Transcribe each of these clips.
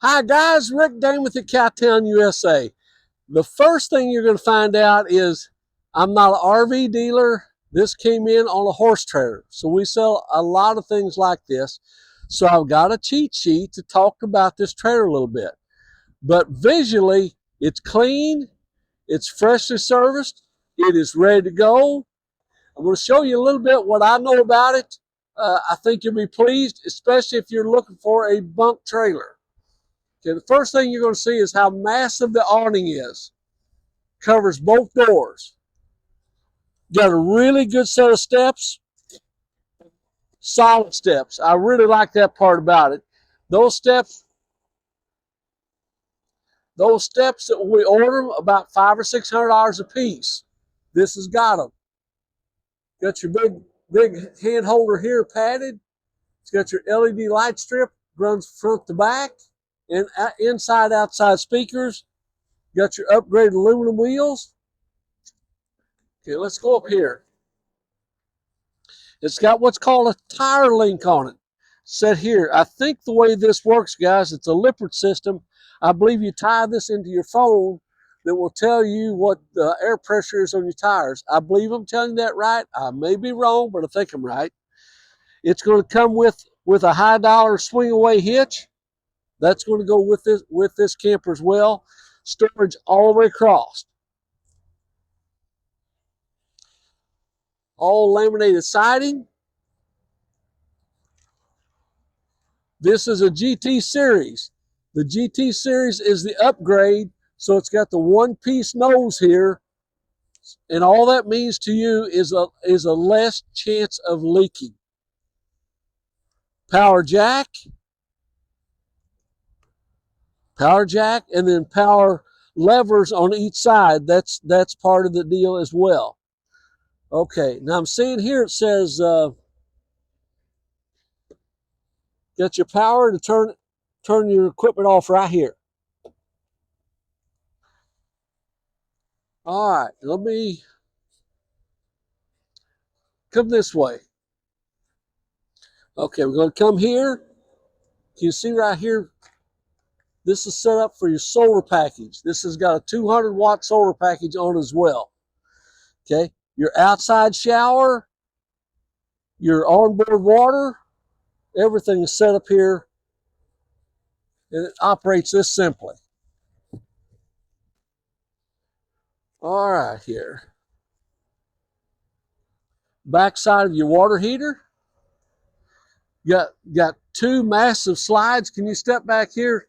Hi guys, Rick Damon at Cowtown, USA. The first thing you're going to find out is I'm not an RV dealer. This came in on a horse trailer. So we sell a lot of things like this. So I've got a cheat sheet to talk about this trailer a little bit. But visually, it's clean, it's freshly serviced, it is ready to go. I'm going to show you a little bit what I know about it. I think you'll be pleased, especially if you're looking for a bunk trailer. Okay, the first thing you're going to see is how massive the awning is. Covers both doors. Got a really good set of steps. Solid steps. I really like that part about it. Those steps that we order them about $500 or $600 a piece. This has got them. Got your big hand holder here padded. It's got your LED light strip, runs front to back, and inside outside speakers. Got your upgraded aluminum wheels. Okay, let's go up here. It's got what's called a tire link on it. Set here. I think the way this works, guys, it's a Lippert system. I believe you tie this into your phone that will tell you what the air pressure is on your tires. I believe I'm telling you that right. I may be wrong, but I think I'm right. It's going to come with a high dollar swing away hitch. That's going to go with this camper as well. Storage all the way across. All laminated siding. This is a GT series. The GT series is the upgrade, so it's got the one-piece nose here, and all that means to you is a less chance of leaking. Power jack, and then power levers on each side. That's part of the deal as well. Okay, now I'm seeing here it says got your power to turn your equipment off right here. All right, let me come this way. Okay, we're going to come here. You see right here, this is set up for your solar package. This has got a 200-watt solar package on as well. Okay, your outside shower, your onboard water, everything is set up here, and it operates this simply. All right, here. Back side of your water heater. Got two massive slides. Can you step back here,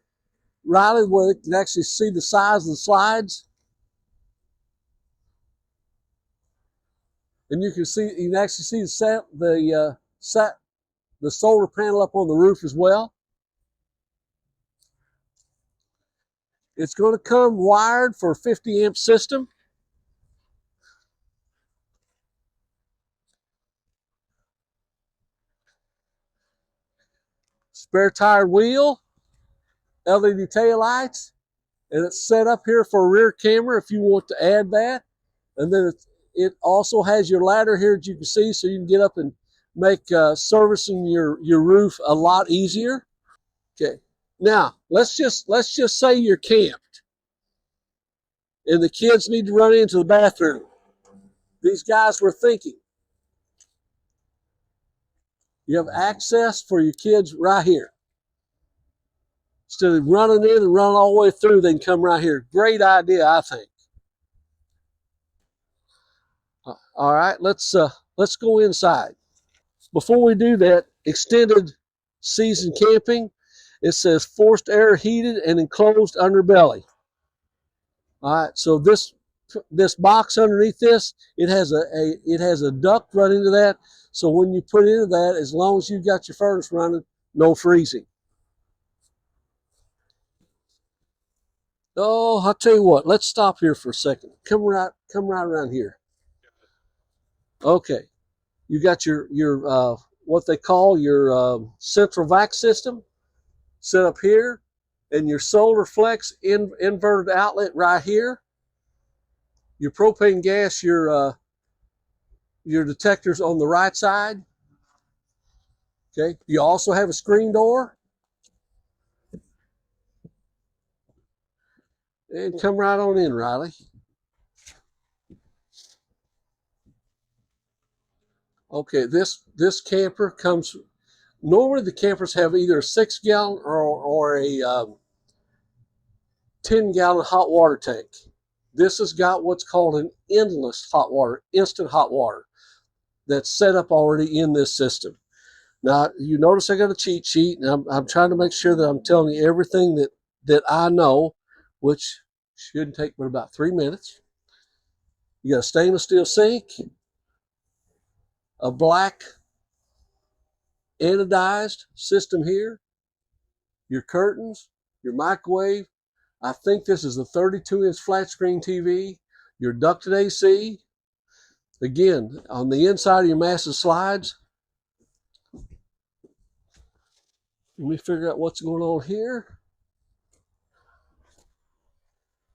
Riley, where you can actually see the size of the slides? And you can actually see the solar panel up on the roof as well. It's going to come wired for a 50 amp system. Spare tire wheel, LED tail lights, and it's set up here for a rear camera if you want to add that. And then it also has your ladder here that you can see, so you can get up and make servicing your roof a lot easier. Okay, now let's just say you're camped and the kids need to run into the bathroom. These guys were thinking you have access for your kids right here. Instead of running in and running all the way through, they can come right here. Great idea, I think. All right, let's go inside. Before we do that, extended season camping. It says forced air heated and enclosed underbelly. All right, so this box underneath this, it has a duct running into that. So when you put into that, as long as you've got your furnace running, no freezing. Oh, I'll tell you what. Let's stop here for a second. Come right around here. Okay, you got your what they call your central vac system set up here, and your Solarflex inverted outlet right here. Your propane gas, your detectors on the right side. Okay, you also have a screen door. And come right on in, Riley. Okay, this camper comes. Normally, the campers have either a 6-gallon or a 10-gallon hot water tank. This has got what's called an endless hot water, instant hot water, that's set up already in this system. Now, you notice I got a cheat sheet, and I'm trying to make sure that I'm telling you everything that I know, which shouldn't take but about 3 minutes. You got a stainless steel sink, a black anodized system here, your curtains, your microwave. I think this is a 32-inch flat screen TV, your ducted AC. Again, on the inside of your massive slides. Let me figure out what's going on here.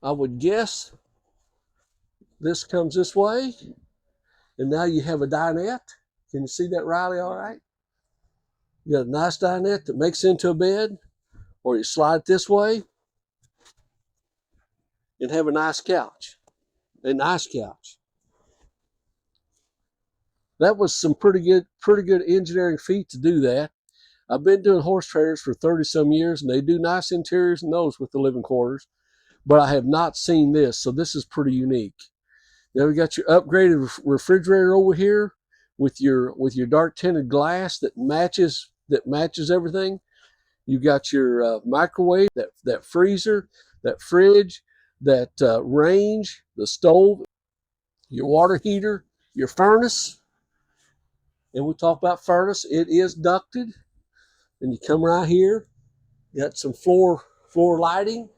I would guess this comes this way. And now you have a dinette. Can you see that, Riley, all right? You got a nice dinette that makes into a bed, or you slide it this way and have a nice couch. A nice couch. That was some pretty good engineering feat to do that. I've been doing horse trailers for 30-some years, and they do nice interiors and those with the living quarters, but I have not seen this, so this is pretty unique. Now we got your upgraded refrigerator over here with your dark tinted glass that matches everything. You got your microwave, that freezer, that fridge, that range, the stove, your water heater, your furnace. And we talk about furnace. It is ducted. And you come right here. You got some floor lighting.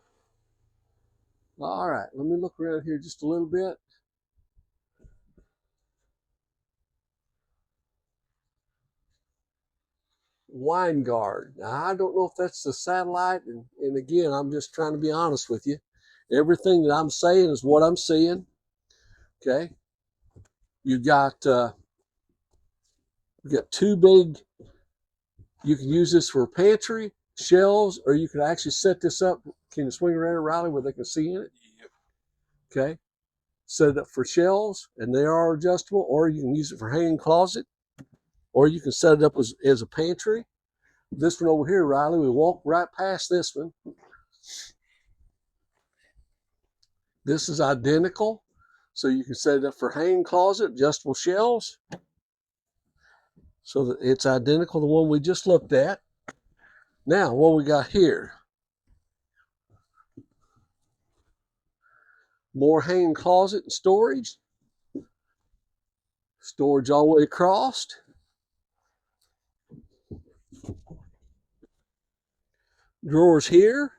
All right, let me look around here just a little bit. Wine guard. Now, I don't know if that's the satellite. And again, I'm just trying to be honest with you. Everything that I'm saying is what I'm seeing. Okay. You got two big, you can use this for pantry, shelves, or you can actually set this up. Can you swing around, Riley, where they can see in it? Okay. Set it up for shelves, and they are adjustable, or you can use it for hanging closet, or you can set it up as a pantry. This one over here, Riley, we walk right past this one. This is identical. So you can set it up for hanging closet, adjustable shelves. So that it's identical to the one we just looked at. Now, what we got here? More hanging closet and storage. Storage all the way across. Drawers here.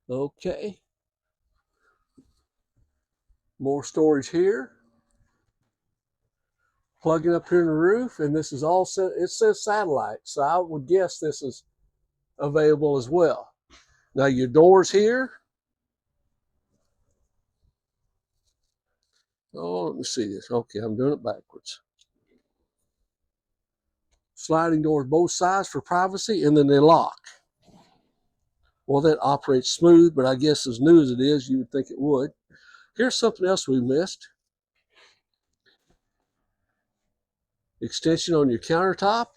Okay. More storage here. Plugging up here in the roof, and this is all set. It says satellite, so I would guess this is available as well. Now your doors here. Oh, let me see this. Okay, I'm doing it backwards. Sliding doors both sides for privacy, and then they lock. Well, that operates smooth, but I guess as new as it is, you would think it would. Here's something else we missed. Extension on your countertop.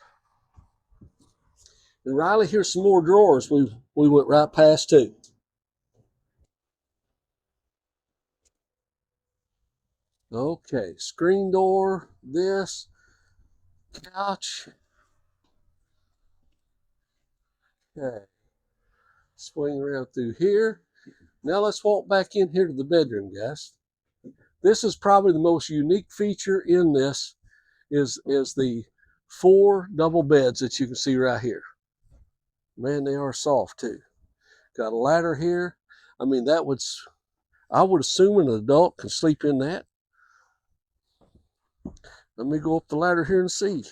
And Riley, here's some more drawers we went right past too. Okay, screen door, this, couch. Okay, swing around through here. Now let's walk back in here to the bedroom, guys. This is probably the most unique feature in this is the 4 double beds that you can see right here. Man, they are soft too. Got a ladder here. I mean, I would assume an adult can sleep in that. Let me go up the ladder here and see.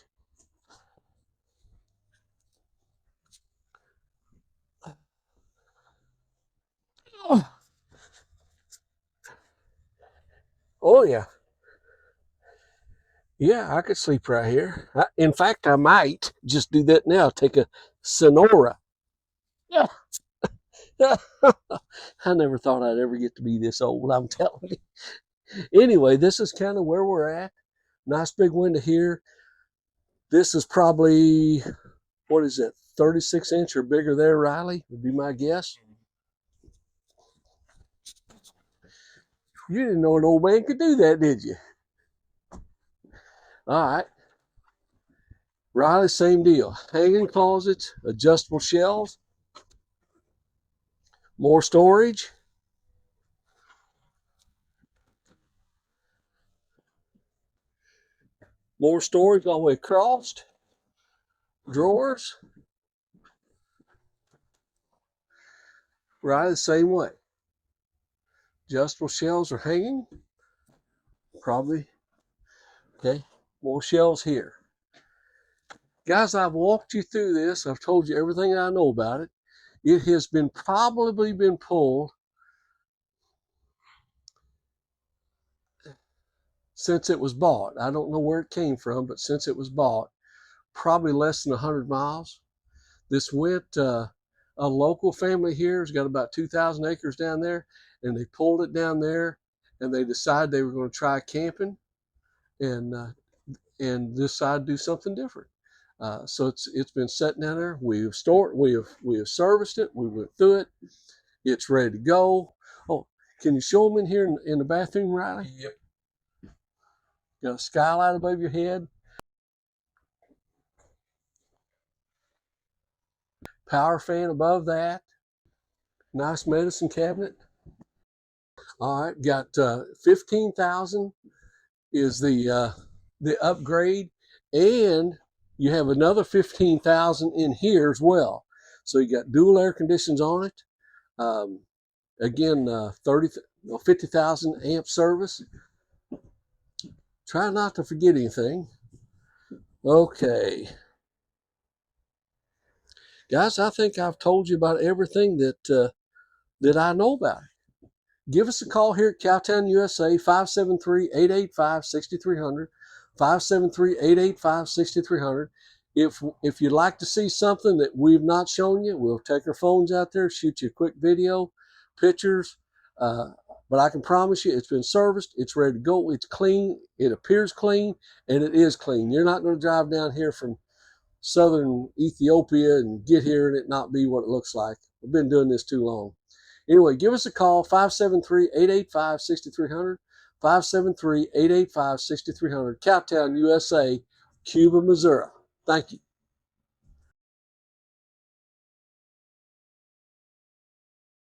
Oh yeah. Yeah, I could sleep right here. In fact, I might just do that now. Take a Sonora. Yeah. I never thought I'd ever get to be this old, I'm telling you. Anyway, this is kind of where we're at. Nice big window here. This is probably, what is it, 36 inch or bigger there, Riley, would be my guess. You didn't know an old man could do that, did you? All right. Riley, same deal. Hanging closets, adjustable shelves, more storage. More storage all the way across. Drawers. Riley, the same way. Adjustable shelves are hanging. Probably. Okay. More shelves here. Guys, I've walked you through this. I've told you everything I know about it. It has been probably been pulled since it was bought. I don't know where it came from, but since it was bought, probably less than 100 miles. This went, a local family here has got about 2,000 acres down there, and they pulled it down there, and they decided they were going to try camping and decide to do something different. So it's been sitting down there. We've stored, we have serviced it. We went through it. It's ready to go. Oh, can you show them in here in the bathroom, Riley? Yep. Got a skylight above your head. Power fan above that. Nice medicine cabinet. All right, got 15,000 is the upgrade, and you have another 15,000 in here as well. So you got dual air conditions on it. Again, 50,000 amp service. Try not to forget anything. Okay. Guys, I think I've told you about everything that I know about it. Give us a call here at Cowtown, USA, 573-885-6300, 573-885-6300. If you'd like to see something that we've not shown you, we'll take our phones out there, shoot you a quick video, pictures. But I can promise you it's been serviced, it's ready to go, it's clean, it appears clean, and it is clean. You're not going to drive down here from southern Ethiopia and get here and it not be what it looks like. We've been doing this too long. Anyway, give us a call, 573-885-6300, 573-885-6300, Cowtown, USA, Cuba, Missouri. Thank you.